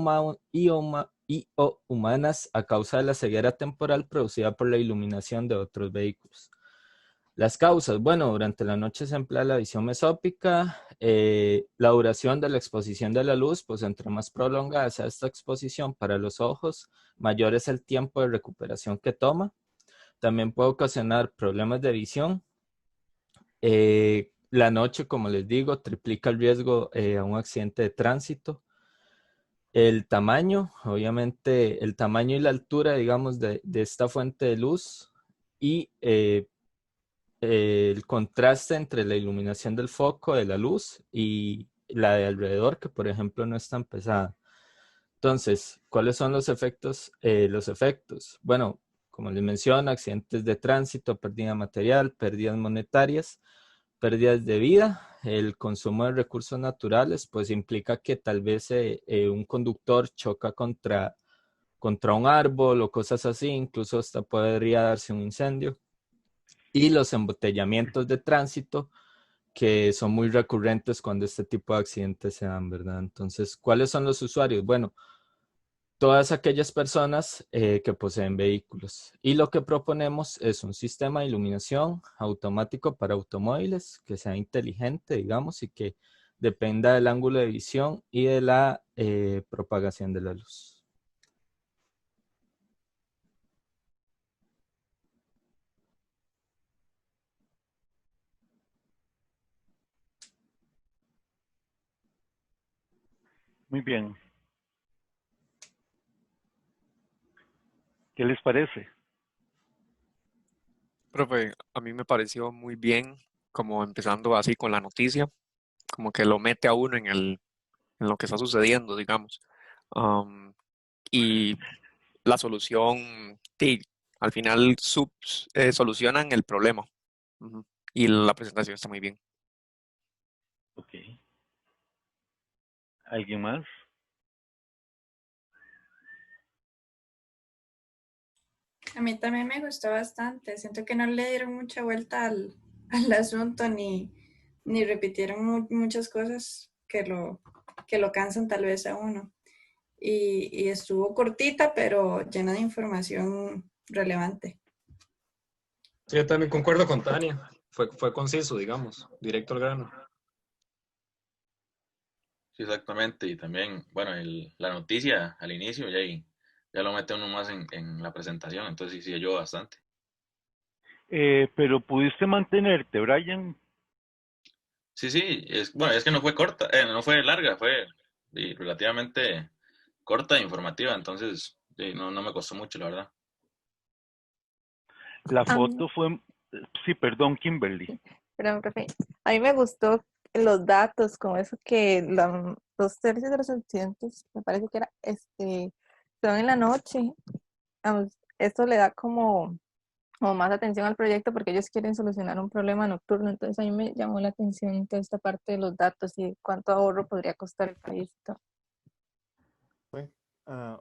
humanas a causa de la ceguera temporal producida por la iluminación de otros vehículos. Las causas, bueno, durante la noche se emplea la visión mesópica, la duración de la exposición de la luz, pues entre más prolongada sea esta exposición para los ojos, mayor es el tiempo de recuperación que toma. También puede ocasionar problemas de visión. La noche, como les digo, triplica el riesgo a un accidente de tránsito. El tamaño, obviamente, el tamaño y la altura, digamos, de esta fuente de luz y el contraste entre la iluminación del foco de la luz y la de alrededor, que por ejemplo no es tan pesada. Entonces, ¿cuáles son los efectos? Bueno, como les menciono, accidentes de tránsito, pérdida material, pérdidas monetarias, pérdidas de vida, el consumo de recursos naturales, pues implica que tal vez un conductor choca contra un árbol o cosas así, incluso hasta podría darse un incendio. Y los embotellamientos de tránsito, que son muy recurrentes cuando este tipo de accidentes se dan, ¿verdad? Entonces, ¿cuáles son los usuarios? Bueno, todas aquellas personas que poseen vehículos. Y lo que proponemos es un sistema de iluminación automático para automóviles que sea inteligente, digamos, y que dependa del ángulo de visión y de la propagación de la luz. Muy bien. ¿Qué les parece? Profe, a mí me pareció muy bien, como empezando así con la noticia, como que lo mete a uno en lo que está sucediendo, digamos. Am, y la solución, sí, al final solucionan el problema. Ujú. Y la presentación está muy bien. Ok. ¿Alguien más? A mí también me gustó bastante. Siento que no le dieron mucha vuelta al asunto ni repitieron muchas cosas que lo cansan tal vez a uno. Y estuvo cortita, pero llena de información relevante. Sí, yo también concuerdo con Tania. Fue conciso, digamos, directo al grano. Sí, exactamente. Y también, bueno, la noticia al inicio ya lo mete uno más en la presentación, entonces sí ayudó bastante. Pero pudiste mantenerte, Brian. Sí, sí, bueno, es que no fue corta, no fue larga, fue relativamente corta e informativa, entonces no me costó mucho, la verdad. La Am, foto fue, sí, perdón, Kimberly. Perdón, profe. A mí me gustó los datos, como eso que 2/3 de los accidentes, me parece que era, son en la noche. Esto le da como más atención al proyecto porque ellos quieren solucionar un problema nocturno. Entonces a mí me llamó la atención toda esta parte de los datos y cuánto ahorro podría costar el país y todo.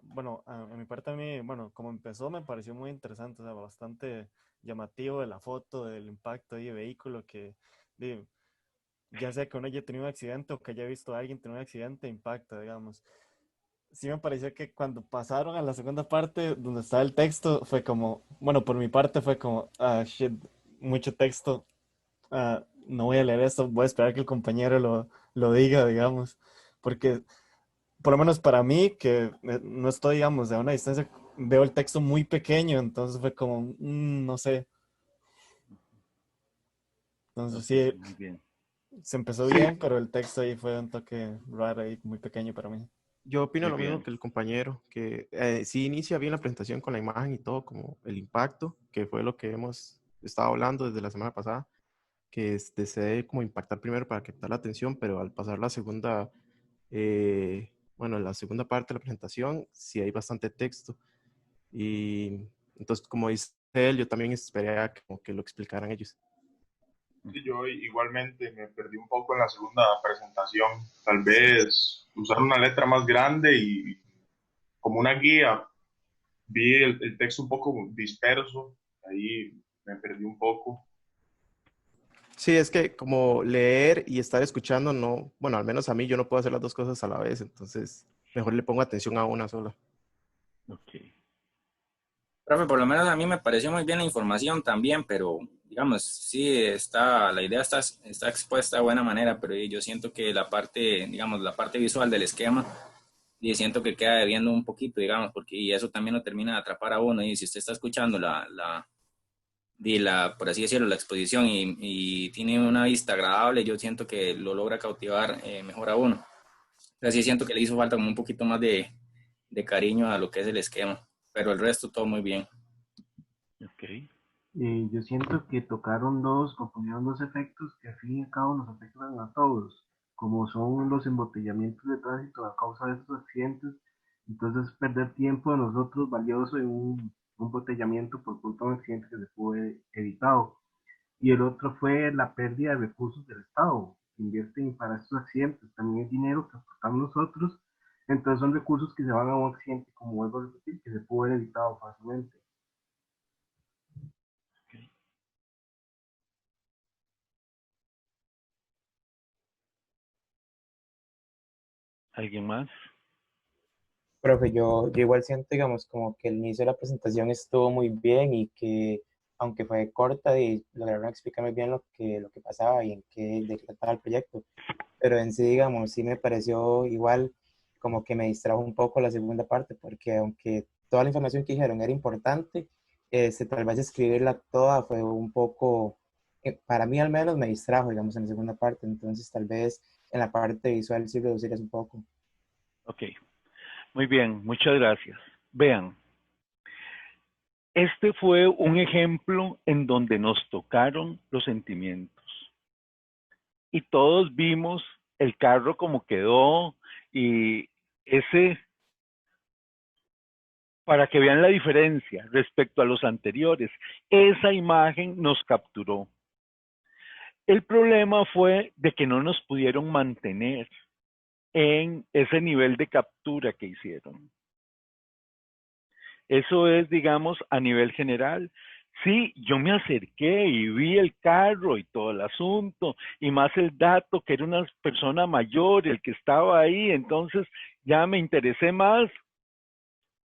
Bueno, a mi parte a mí, bueno, como empezó me pareció muy interesante, o sea, bastante llamativo de la foto, del impacto de vehículo que, di, ya sea que uno haya tenido un accidente o que haya visto a alguien tener un accidente, impacta, digamos. Sí me pareció que cuando pasaron a la segunda parte, donde estaba el texto, fue como, bueno, por mi parte fue como, shit, mucho texto, no voy a leer esto, voy a esperar que el compañero lo diga, digamos, porque por lo menos para mí, que no estoy, digamos, a una distancia, veo el texto muy pequeño, entonces fue como, no sé. Entonces Ok, sí, muy bien. se empezó Sí, bien, pero el texto ahí fue un toque raro ahí, muy pequeño para mí. yo opino Muy lo mismo bien. que el compañero, que sí inicia bien la presentación con la imagen y todo, como el impacto, que fue lo que hemos estado hablando desde la semana pasada, que se debe como impactar primero para captar la atención, pero al pasar la segunda, bueno, la segunda parte de la presentación, sí hay bastante texto. Y entonces, como dice él, yo también esperaría como que lo explicaran ellos. Sí, yo igualmente me perdí un poco en la segunda presentación. Tal vez usar una letra más grande y como una guía. Vi el texto un poco disperso, ahí me perdí un poco. Sí, es que como leer y estar escuchando, no, bueno, al menos a mí yo no puedo hacer las dos cosas a la vez, entonces mejor le pongo atención a una sola. Ok. Profe, por lo menos a mí me pareció muy bien la información también, pero digamos, sí está, la idea está expuesta de buena manera, pero yo siento que la parte, digamos, la parte visual del esquema, y siento que queda debiendo un poquito, digamos, porque y eso también lo termina de atrapar a uno, y si usted está escuchando por así decirlo, la exposición y tiene una vista agradable, yo siento que lo logra cautivar mejor a uno. Pero sí siento que le hizo falta como un poquito más de cariño a lo que es el esquema, pero el resto todo muy bien. Ok. Yo siento que tocaron o pusieron dos efectos que al fin y al cabo nos afectan a todos, como son los embotellamientos de tránsito a causa de estos accidentes. Entonces, perder tiempo de nosotros valioso en un embotellamiento por culpa de un accidente que se fue evitado. Y el otro fue la pérdida de recursos del Estado, que invierten para estos accidentes, también es dinero que aportamos nosotros, entonces son recursos que se van a un accidente, como vuelvo a repetir, que se puede haber evitado fácilmente. ¿Alguien más? Profe, yo igual siento, digamos, como que el inicio de la presentación estuvo muy bien y que, aunque fue corta, y lograron explicarme bien lo que pasaba y en qué de qué trataba el proyecto. Pero en sí, digamos, sí me pareció igual como que me distrajo un poco la segunda parte, porque aunque toda la información que dijeron era importante, tal vez escribirla toda fue un poco, para mí al menos me distrajo, digamos, en la segunda parte. Entonces, tal vez en la parte visual sí reducirías un poco. Ok, muy bien, muchas gracias. Vean, este fue un ejemplo en donde nos tocaron los sentimientos y todos vimos el carro como quedó y ese, para que vean la diferencia respecto a los anteriores, esa imagen nos capturó. El problema fue de que no nos pudieron mantener en ese nivel de captura que hicieron. Eso es, digamos, a nivel general. Sí, yo me acerqué y vi el carro y todo el asunto, y más el dato que era una persona mayor el que estaba ahí, entonces ya me interesé más,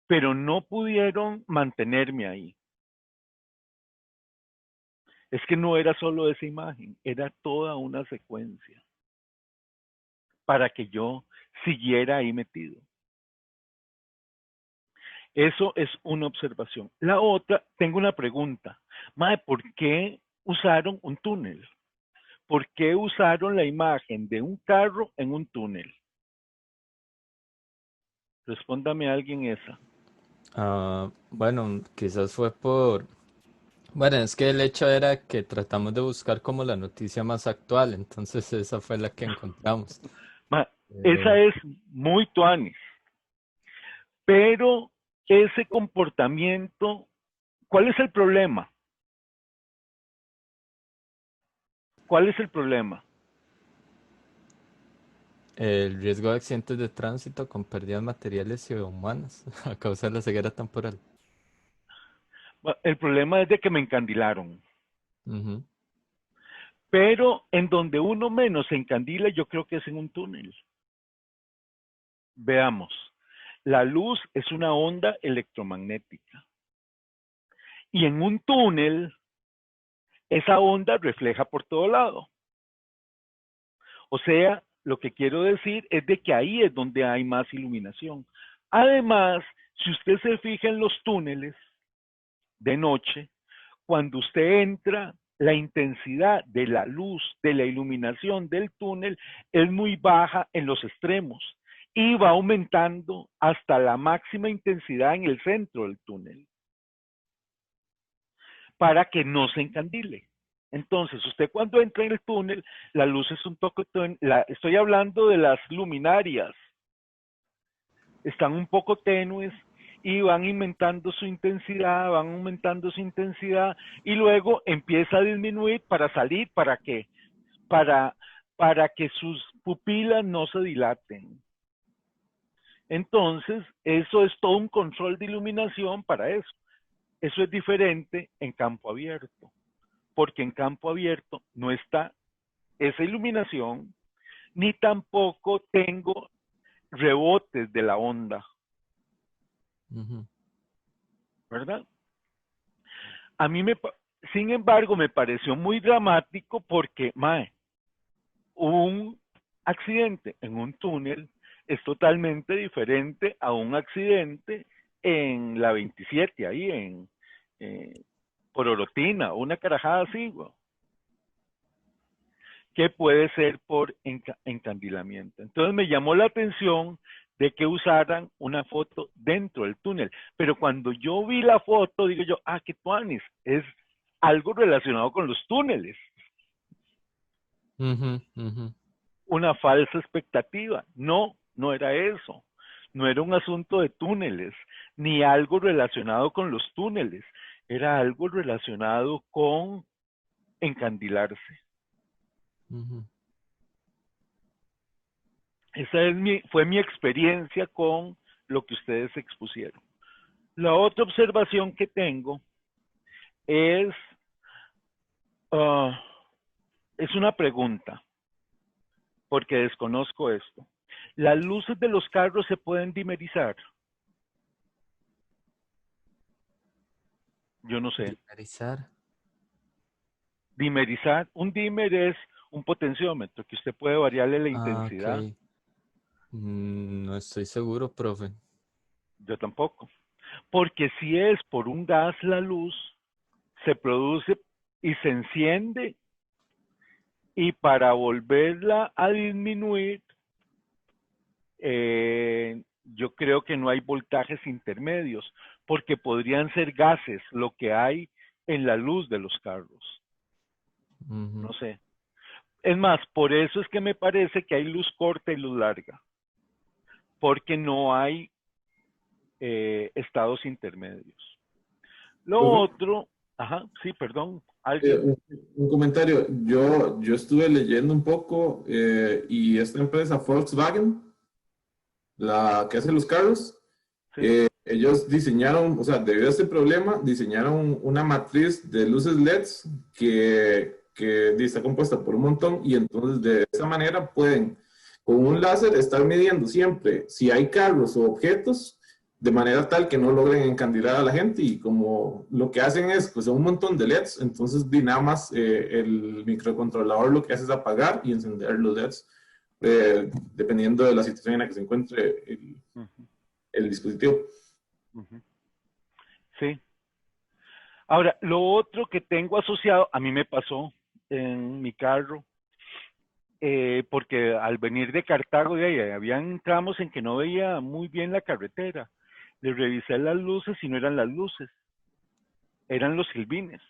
pero no pudieron mantenerme ahí. Es que no era solo esa imagen, era toda una secuencia para que yo siguiera ahí metido. Eso es una observación. La otra, tengo una pregunta. Mae, ¿por qué usaron un túnel? ¿Por qué usaron la imagen de un carro en un túnel? Respóndame a alguien esa. Bueno, quizás fue por... Bueno, es que el hecho era que tratamos de buscar como la noticia más actual, entonces esa fue la que encontramos. Mae, esa es muy tuanis. Pero ese comportamiento, ¿cuál es el problema? ¿Cuál es el problema? El riesgo de accidentes de tránsito con pérdidas materiales y humanas a causa de la ceguera temporal. Bueno, el problema es de que me encandilaron. Ujú. Pero en donde uno menos se encandila, yo creo que es en un túnel. Veamos. La luz es una onda electromagnética. Y en un túnel, esa onda refleja por todo lado. O sea, lo que quiero decir es de que ahí es donde hay más iluminación. Además, si usted se fija en los túneles de noche, cuando usted entra, la intensidad de la luz, de la iluminación del túnel es muy baja en los extremos y va aumentando hasta la máxima intensidad en el centro del túnel para que no se encandile. Entonces, usted cuando entra en el túnel, la luz es un poco, estoy hablando de las luminarias, están un poco tenues y van aumentando su intensidad, y luego empieza a disminuir para salir, ¿para qué? Para que sus pupilas no se dilaten. Entonces, eso es todo un control de iluminación para eso. Eso es diferente en campo abierto, porque en campo abierto no está esa iluminación, ni tampoco tengo rebotes de la onda, ¿verdad? A mí sin embargo, me pareció muy dramático porque, mae, un accidente en un túnel es totalmente diferente a un accidente en la 27, ahí por Orotina, una carajada así, güey, que puede ser por encandilamiento. Entonces me llamó la atención de que usaran una foto dentro del túnel, pero cuando yo vi la foto, digo yo, qué tuanis, es algo relacionado con los túneles. Una falsa expectativa. No, no era eso. No era un asunto de túneles, ni algo relacionado con los túneles. Era algo relacionado con encandilarse. Fue mi experiencia con lo que ustedes expusieron. La otra observación que tengo es una pregunta, porque desconozco esto. ¿Las luces de los carros se pueden dimerizar? Yo no sé. Dimerizar. Dimerizar. Un dimmer es un potenciómetro que usted puede variarle la intensidad. Ok. No estoy seguro, profe. Yo tampoco. Porque si es por un gas la luz, se produce y se enciende, y para volverla a disminuir, yo creo que no hay voltajes intermedios, porque podrían ser gases lo que hay en la luz de los carros. No sé. Es más, por eso es que me parece que hay luz corta y luz larga, porque no hay estados intermedios. Lo otro, sí, perdón, alguien. Un comentario, yo estuve leyendo un poco y esta empresa Volkswagen, la que hace los carros, ellos diseñaron, o sea, debido a este problema, diseñaron una matriz de luces LEDs que está compuesta por un montón, y entonces de esa manera pueden, con un láser, estar midiendo siempre si hay carros o objetos, de manera tal que no logren encandilar a la gente, y como lo que hacen es, pues, un montón de LEDs, entonces nada más el microcontrolador lo que hace es apagar y encender los LEDs, dependiendo de la situación en la que se encuentre el dispositivo. Sí. Ahora, lo otro que tengo asociado, a mí me pasó en mi carro, porque al venir de Cartago, de ahí, habían tramos en que no veía muy bien la carretera. Le revisé las luces y no eran las luces, eran los silbines.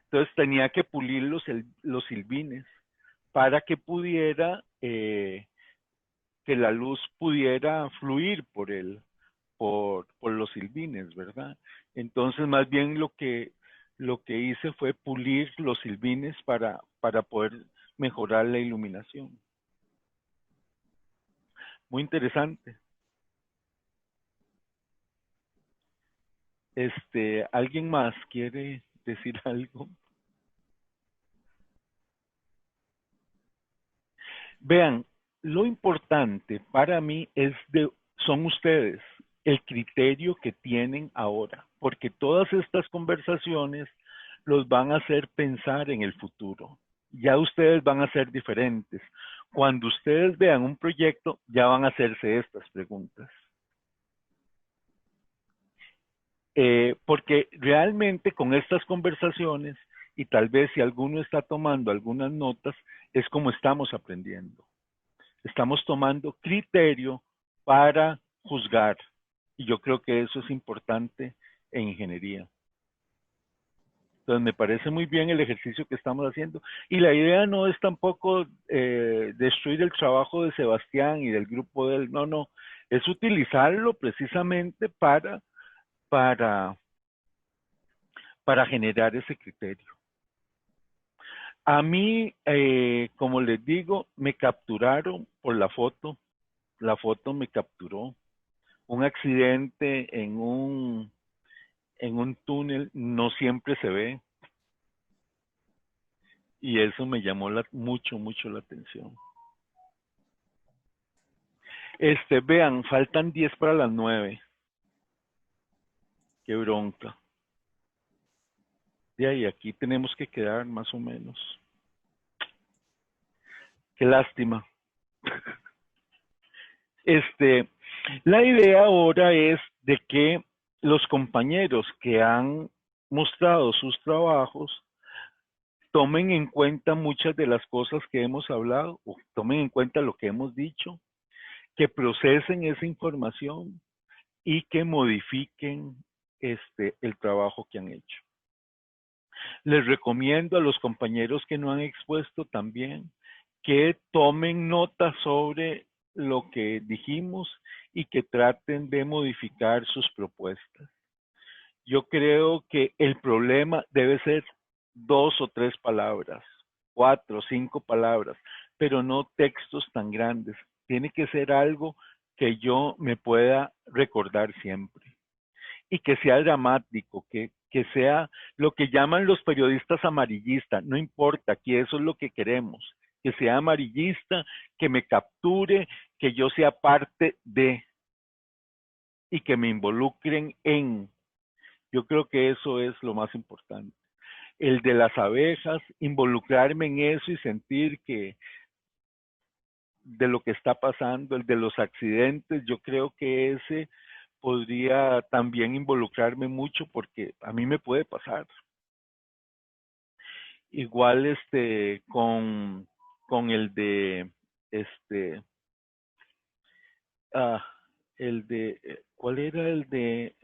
Entonces tenía que pulir los silbines para que pudiera, que la luz pudiera fluir por los silbines, ¿verdad? Entonces, más bien lo que hice fue pulir los silbines para poder mejorar la iluminación. Muy interesante. ¿Alguien más quiere decir algo? Vean, lo importante para mí son ustedes, el criterio que tienen ahora, porque todas estas conversaciones los van a hacer pensar en el futuro. Ya ustedes van a ser diferentes. Cuando ustedes vean un proyecto, ya van a hacerse estas preguntas. Porque realmente con estas conversaciones, y tal vez si alguno está tomando algunas notas, es como estamos aprendiendo. Estamos tomando criterio para juzgar. Y yo creo que eso es importante en ingeniería. Entonces me parece muy bien el ejercicio que estamos haciendo. Y la idea no es tampoco destruir el trabajo de Sebastián y del grupo de él. No, no. Es utilizarlo precisamente para generar ese criterio. A mí, como les digo, me capturaron por la foto. La foto me capturó. Un accidente en un túnel no siempre se ve. Y eso me llamó mucho la atención. Vean, faltan 10 para las 9. Qué bronca. De ahí, aquí tenemos que quedar más o menos. Qué lástima. La idea ahora es de que los compañeros que han mostrado sus trabajos tomen en cuenta muchas de las cosas que hemos hablado, o tomen en cuenta lo que hemos dicho, que procesen esa información y que modifiquen el trabajo que han hecho. Les recomiendo a los compañeros que no han expuesto también que tomen nota sobre lo que dijimos y que traten de modificar sus propuestas. Yo creo que el problema debe ser 2 o 3 palabras, 4 o 5 palabras, pero no textos tan grandes. Tiene que ser algo que yo me pueda recordar siempre. Y que sea dramático, que sea lo que llaman los periodistas amarillistas. No importa, aquí eso es lo que queremos. Que sea amarillista, que me capture, que yo sea parte de y que me involucren en. Yo creo que eso es lo más importante. El de las abejas, involucrarme en eso y sentir que de lo que está pasando, el de los accidentes, yo creo que ese podría también involucrarme mucho porque a mí me puede pasar. Igual con el de ¿cuál era el de?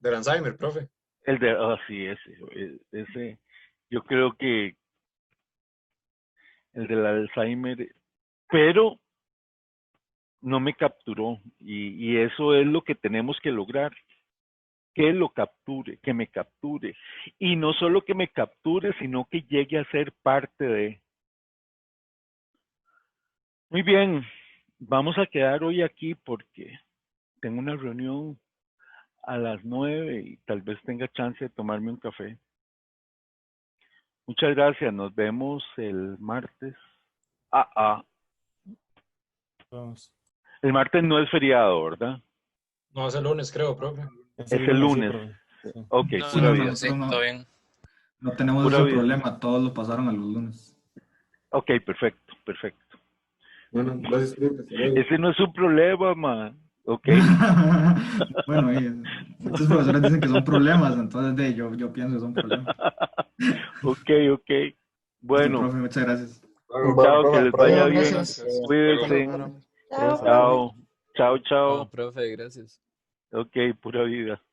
Del Alzheimer, profe. El de, sí, ese, yo creo que el del Alzheimer, pero no me capturó y eso es lo que tenemos que lograr, que lo capture, que me capture y no solo que me capture, sino que llegue a ser parte de. Muy bien, vamos a quedar hoy aquí porque tengo una reunión a las 9 y tal vez tenga chance de tomarme un café. Muchas gracias, nos vemos el martes. El martes no es feriado, ¿verdad? No, es el lunes, creo, profe. Es el lunes. Sí. Ok, No, pura no, vida. Sí, todo bien. No tenemos Pura ese vida. problema, todos lo pasaron a los lunes. Ok, perfecto. Bueno, gracias, profe. Hasta luego. Ese no es un problema, man. Ok. Bueno, muchos profesores dicen que son problemas, entonces yo pienso que son problemas. Ok. Bueno. Profe, muchas gracias. Chao, que les vaya bien. Gracias. Cuídense. Chao. Chao. No, profe, gracias. Ok, pura vida.